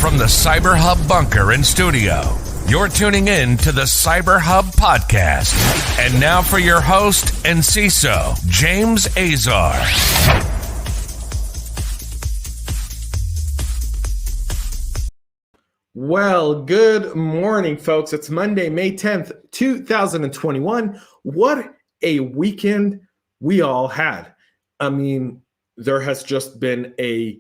From the CyberHub bunker and studio, you're tuning in to the CyberHub podcast. And now for your host and CISO, James Azar. Well, good morning, folks. It's Monday, May 10th, 2021. What a weekend we all had. I mean, there has just been a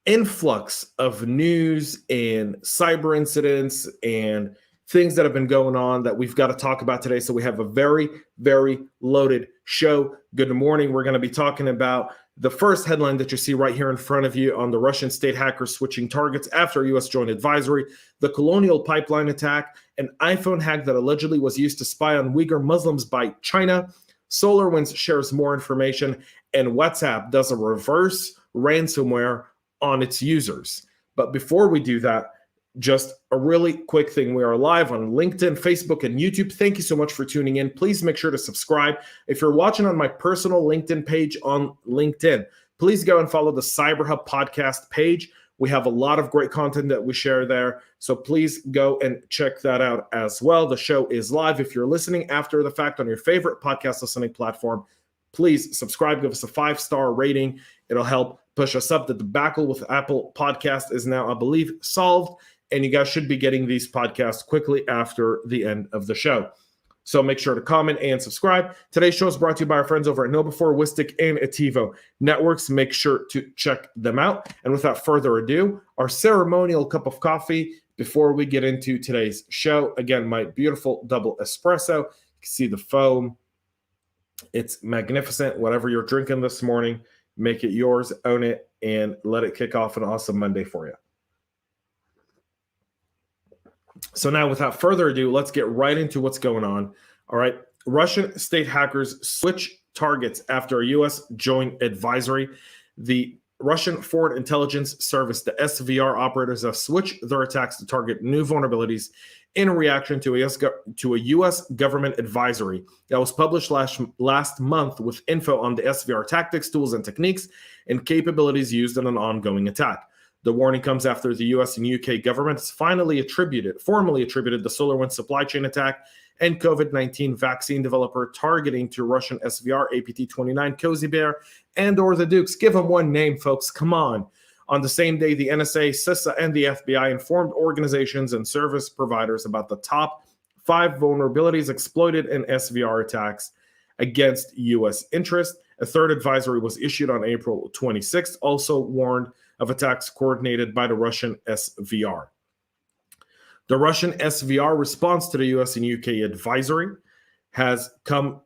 influx of news and cyber incidents and things that have been going on that we've got to talk about today. So we have a very, very loaded show. Good morning. We're going to be talking about the first headline that you see right here in front of you on the Russian state hackers switching targets after a U.S. joint advisory, the Colonial Pipeline attack, an iPhone hack that allegedly was used to spy on Uyghur Muslims by China. Solarwinds shares more information, and WhatsApp does a reverse ransomware on its users. But before we do that, just a really quick thing. We are live on LinkedIn, Facebook, and YouTube. Thank you so much for tuning in. Please make sure to subscribe. If you're watching on my personal LinkedIn page on LinkedIn, please go and follow the CyberHub podcast page. We have a lot of great content that we share there. So please go and check that out as well. The show is live. If you're listening after the fact on your favorite podcast listening platform, please subscribe, give us a 5-star rating. It'll help push us up. The debacle with Apple Podcast is now, I believe, solved. And you guys should be getting these podcasts quickly after the end of the show. So make sure to comment and subscribe. Today's show is brought to you by our friends over at KnowBe4, Wistic, and Ativo Networks. Make sure to check them out. And without further ado, our ceremonial cup of coffee before we get into today's show. Again, my beautiful double espresso. You can see the foam. It's magnificent. Whatever you're drinking this morning, make it yours, own it, and let it kick off an awesome Monday for you. So now, without further ado, let's get right into what's going on. All right. Russian state hackers switch targets after a U.S. joint advisory. The Russian Foreign Intelligence Service, the SVR operators, have switched their attacks to target new vulnerabilities in reaction to a U.S. government advisory that was published last month with info on the SVR tactics, tools, and techniques and capabilities used in an ongoing attack. The warning comes after the U.S. and U.K. governments formally attributed the Solarwinds supply chain attack and COVID-19 vaccine developer targeting to Russian SVR, APT-29, Cozy Bear, and or the Dukes. Give them one name, folks. Come on. On the same day, the NSA, CISO, and the FBI informed organizations and service providers about the top 5 vulnerabilities exploited in SVR attacks against U.S. interests. A third advisory was issued on April 26th, also warned of attacks coordinated by the Russian SVR. The Russian SVR response to the US and UK advisory has come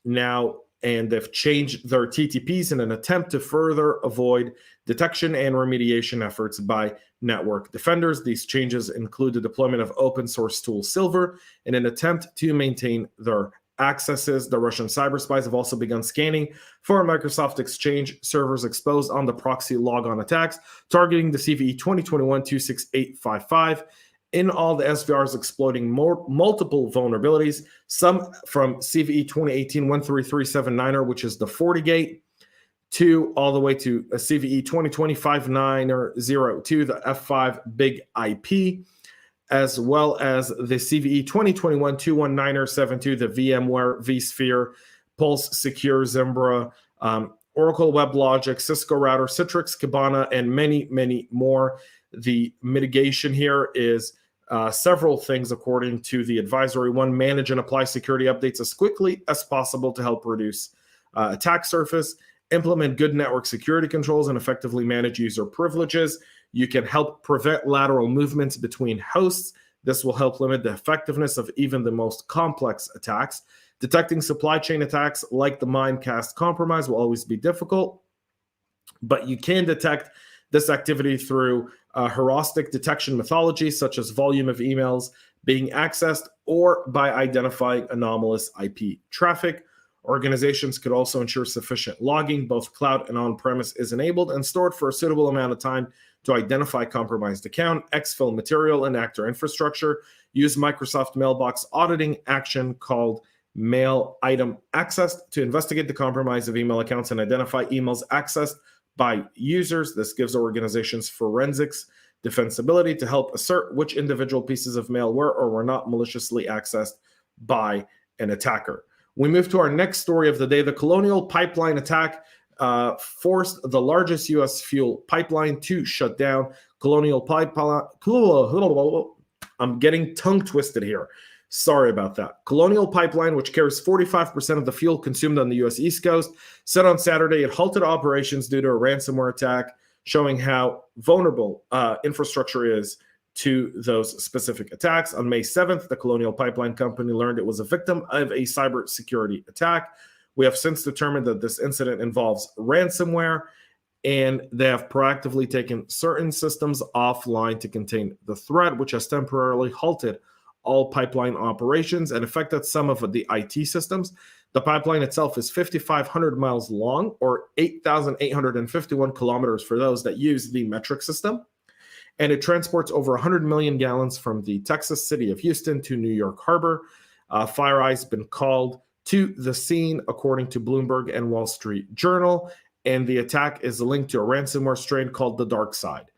now, and they've changed their TTPs in an attempt to further avoid detection and remediation efforts by network defenders. These changes include the deployment of open source tool Silver in an attempt to maintain their accesses. The Russian cyber spies have also begun scanning for Microsoft Exchange servers exposed on the proxy logon attacks, targeting the CVE 2021-26855. In all, the SVR is exploiting multiple vulnerabilities, some from CVE 2018-13379er, which is the FortiGate, to all the way to a CVE 2020-5902, the F5 Big IP, as well as the CVE 2021-219er72, the VMware vSphere, Pulse Secure, Zimbra, Oracle WebLogic, Cisco Router, Citrix, Kibana, and many, many more. The mitigation here is several things according to the advisory. 1, manage and apply security updates as quickly as possible to help reduce attack surface. Implement good network security controls and effectively manage user privileges. You can help prevent lateral movements between hosts. This will help limit the effectiveness of even the most complex attacks. Detecting supply chain attacks like the Mimecast compromise will always be difficult, but you can detect this activity through heuristic detection methodologies such as volume of emails being accessed or by identifying anomalous IP traffic. Organizations could also ensure sufficient logging, both cloud and on-premise, is enabled and stored for a suitable amount of time to identify compromised account, exfil material, and actor infrastructure. Use Microsoft Mailbox auditing action called Mail Item Access to investigate the compromise of email accounts and identify emails accessed by users. This gives organizations forensics defensibility to help assert which individual pieces of mail were or were not maliciously accessed by an attacker. We move to our next story of the day. The Colonial Pipeline attack forced the largest U.S. fuel pipeline to shut down. Colonial Pipeline, I'm getting tongue twisted here. Sorry about that. Colonial Pipeline, which carries 45% of the fuel consumed on the U.S. East Coast, said on Saturday it halted operations due to a ransomware attack, showing how vulnerable infrastructure is to those specific attacks. On May 7th, the Colonial Pipeline Company learned it was a victim of a cybersecurity attack. We have since determined that this incident involves ransomware, and they have proactively taken certain systems offline to contain the threat, which has temporarily halted all pipeline operations and affected some of the IT systems. The pipeline itself is 5,500 miles long, or 8,851 kilometers for those that use the metric system. And it transports over 100 million gallons from the Texas city of Houston to New York Harbor. Fire Eye's been called to the scene, according to Bloomberg and Wall Street Journal, and the attack is linked to a ransomware strain called the Dark Side.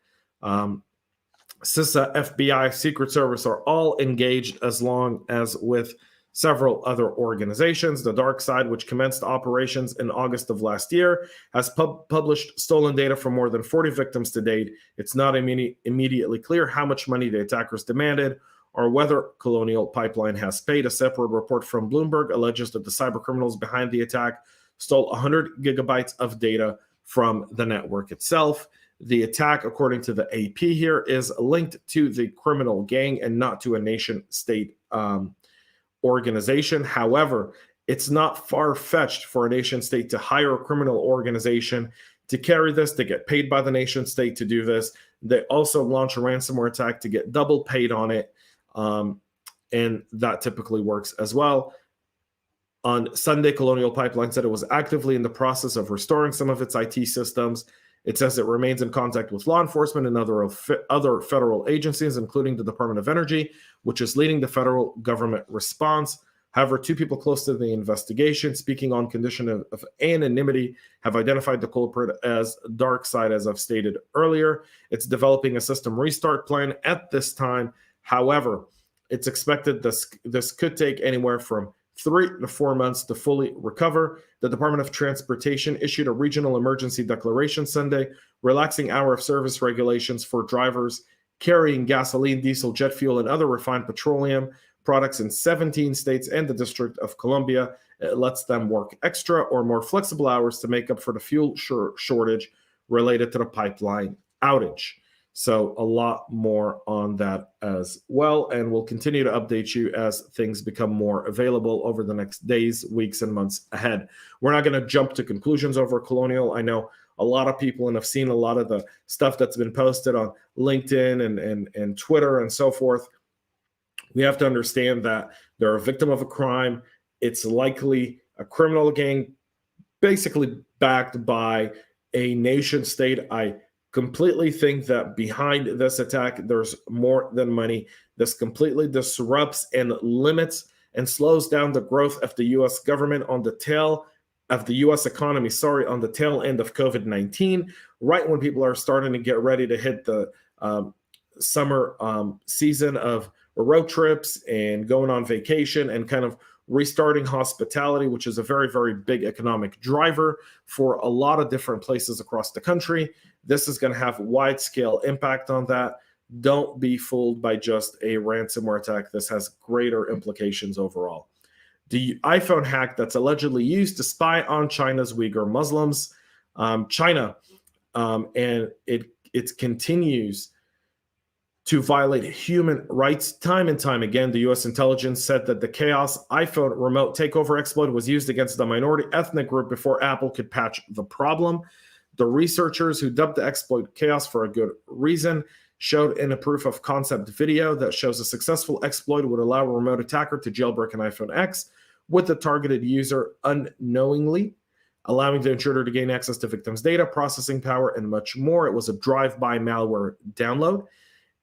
CISA, FBI, Secret Service are all engaged, as long as with several other organizations. The Dark Side, which commenced operations in August of last year, has published stolen data from more than 40 victims to date. It's not immediately clear how much money the attackers demanded or whether Colonial Pipeline has paid. A separate report from Bloomberg alleges that the cyber criminals behind the attack stole 100 gigabytes of data from the network itself. The attack, according to the AP here, is linked to the criminal gang and not to a nation-state organization. However, it's not far-fetched for a nation-state to hire a criminal organization to carry this, to get paid by the nation-state to do this. They also launch a ransomware attack to get double paid on it, and that typically works as well. On Sunday, Colonial Pipeline said it was actively in the process of restoring some of its IT systems. It says it remains in contact with law enforcement and other federal agencies, including the Department of Energy, which is leading the federal government response. However, two people close to the investigation, speaking on condition of anonymity, have identified the culprit as Dark Side, as I've stated earlier. It's developing a system restart plan at this time. However, it's expected this could take anywhere from 3 to 4 months to fully recover. The Department of Transportation issued a regional emergency declaration Sunday, relaxing hour of service regulations for drivers carrying gasoline, diesel, jet fuel, and other refined petroleum products in 17 states and the District of Columbia. It lets them work extra or more flexible hours to make up for the fuel shortage related to the pipeline outage. So a lot more on that as well. And we'll continue to update you as things become more available over the next days, weeks, and months ahead. We're not going to jump to conclusions over Colonial. I know a lot of people, and I've seen a lot of the stuff that's been posted on LinkedIn and Twitter and so forth. We have to understand that they're a victim of a crime. It's likely a criminal gang, basically backed by a nation state. I completely think that behind this attack, there's more than money. This completely disrupts and limits and slows down the growth of the U.S. government on the tail of the U.S. economy, on the tail end of COVID-19, right when people are starting to get ready to hit the summer season of road trips and going on vacation and kind of restarting hospitality, which is a very, very big economic driver for a lot of different places across the country. This is going to have wide-scale impact on that. Don't be fooled by just a ransomware attack. This has greater implications overall. The iPhone hack that's allegedly used to spy on China's Uyghur Muslims. China, and it continues to violate human rights time and time again. The U.S. intelligence said that the Chaos iPhone remote takeover exploit was used against the minority ethnic group before Apple could patch the problem. The researchers who dubbed the exploit Chaos for a good reason showed in a proof of concept video that shows a successful exploit would allow a remote attacker to jailbreak an iPhone X with the targeted user unknowingly, allowing the intruder to gain access to victims' data, processing power, and much more. It was a drive-by malware download.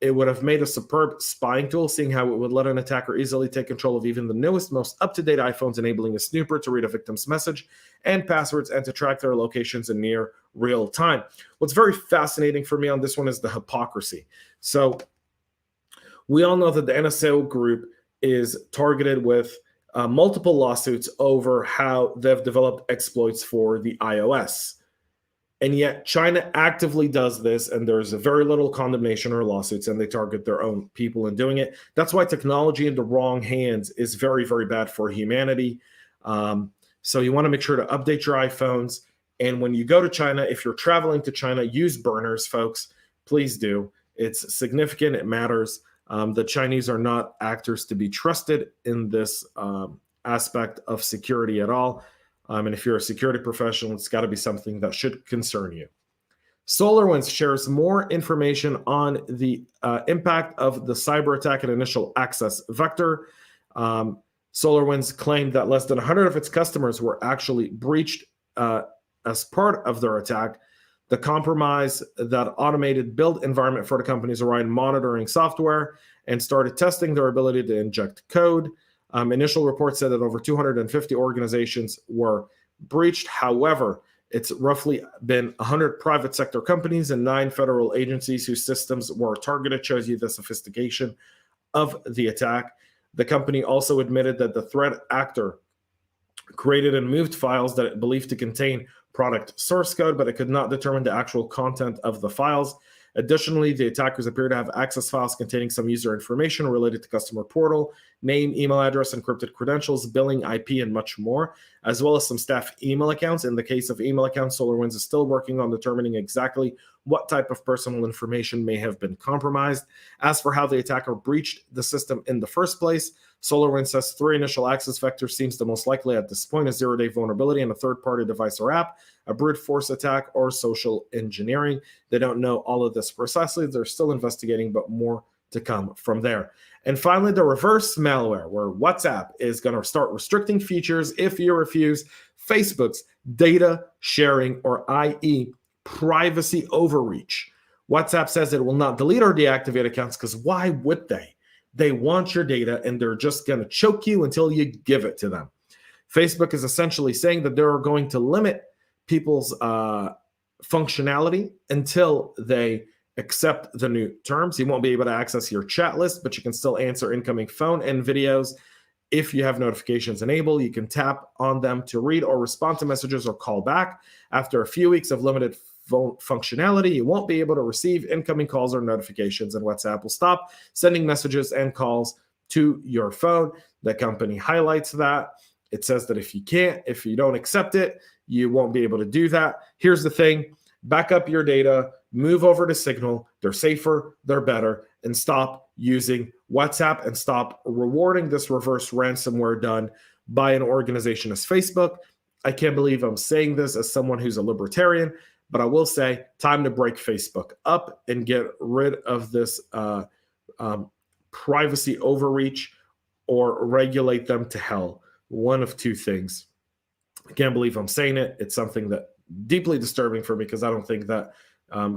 It would have made a superb spying tool, seeing how it would let an attacker easily take control of even the newest, most up-to-date iPhones, enabling a snooper to read a victim's message and passwords and to track their locations in near real time. What's very fascinating for me on this one is the hypocrisy. So we all know that the NSO group is targeted with multiple lawsuits over how they've developed exploits for the iOS. And yet China actively does this, and there's a very little condemnation or lawsuits, and they target their own people in doing it. That's why technology in the wrong hands is very, very bad for humanity. So you want to make sure to update your iPhones. And when you go to China, if you're traveling to China, use burners, folks. Please do. It's significant. It matters. The Chinese are not actors to be trusted in this aspect of security at all. And if you're a security professional, it's got to be something that should concern you. Solarwinds shares more information on the impact of the cyber attack and initial access vector. Solarwinds claimed that less than 100 of its customers were actually breached as part of their attack. The compromise that automated build environment for the company's Orion monitoring software and started testing their ability to inject code. Initial reports said that over 250 organizations were breached. However, it's roughly been 100 private sector companies and 9 federal agencies whose systems were targeted. Shows you the sophistication of the attack. The company also admitted that the threat actor created and moved files that it believed to contain product source code, but it could not determine the actual content of the files. Additionally, the attackers appear to have access files containing some user information related to customer portal, name, email address, encrypted credentials, billing, IP, and much more, as well as some staff email accounts. In the case of email accounts, SolarWinds is still working on determining exactly what type of personal information may have been compromised. As for how the attacker breached the system in the first place, SolarWinds says 3 initial access vectors seems the most likely at this point: a zero-day vulnerability in a third-party device or app, a brute force attack, or social engineering. They don't know all of this precisely. They're still investigating, but more to come from there. And finally, the reverse malware, where WhatsApp is going to start restricting features if you refuse Facebook's data sharing, or i.e. privacy overreach. WhatsApp says it will not delete or deactivate accounts because why would they? They want your data, and they're just going to choke you until you give it to them. Facebook is essentially saying that they're going to limit people's functionality until they accept the new terms. You won't be able to access your chat list, but you can still answer incoming phone and videos. If you have notifications enabled, you can tap on them to read or respond to messages or call back. After a few weeks of limited functionality, you won't be able to receive incoming calls or notifications, and WhatsApp will stop sending messages and calls to your phone. The company highlights that. It says that if you don't accept it, you won't be able to do that. Here's the thing: back up your data, move over to Signal. They're safer, they're better, and stop using WhatsApp and stop rewarding this reverse ransomware done by an organization as Facebook. I can't believe I'm saying this as someone who's a libertarian, but I will say, time to break Facebook up and get rid of this privacy overreach, or regulate them to hell. One of two things. I can't believe I'm saying it. It's something that deeply disturbing for me, because I don't think that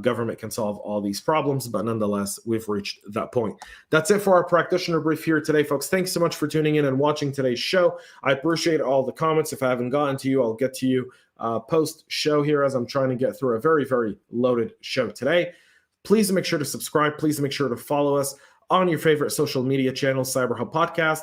government can solve all these problems, but nonetheless, we've reached that point. That's it for our practitioner brief here today, folks. Thanks so much for tuning in and watching today's show. I appreciate all the comments. If I haven't gotten to you, I'll get to you post-show here, as I'm trying to get through a very, very loaded show today. Please make sure to subscribe. Please make sure to follow us on your favorite social media channel, CyberHub Podcast.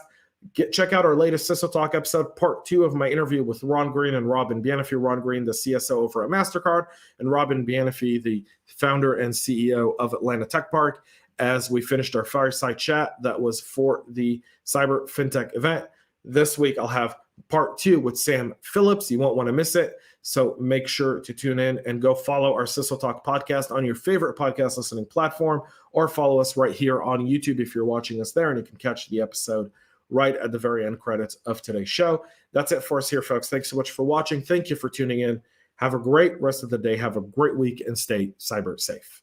Check out our latest CISO Talk episode, part 2 of my interview with Ron Green and Robin Bianfi. Ron Green, the CSO over at MasterCard, and Robin Bianfi, the founder and CEO of Atlanta Tech Park, as we finished our fireside chat that was for the Cyber FinTech event. This week, I'll have part 2 with Sam Phillips. You won't want to miss it. So make sure to tune in and go follow our CISO Talk podcast on your favorite podcast listening platform, or follow us right here on YouTube if you're watching us there, and you can catch the episode right at the very end credits of today's show. That's it for us here, folks. Thanks so much for watching. Thank you for tuning in. Have a great rest of the day. Have a great week, and stay cyber safe.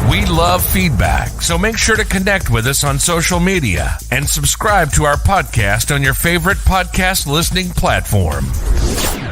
We love feedback, so make sure to connect with us on social media and subscribe to our podcast on your favorite podcast listening platform.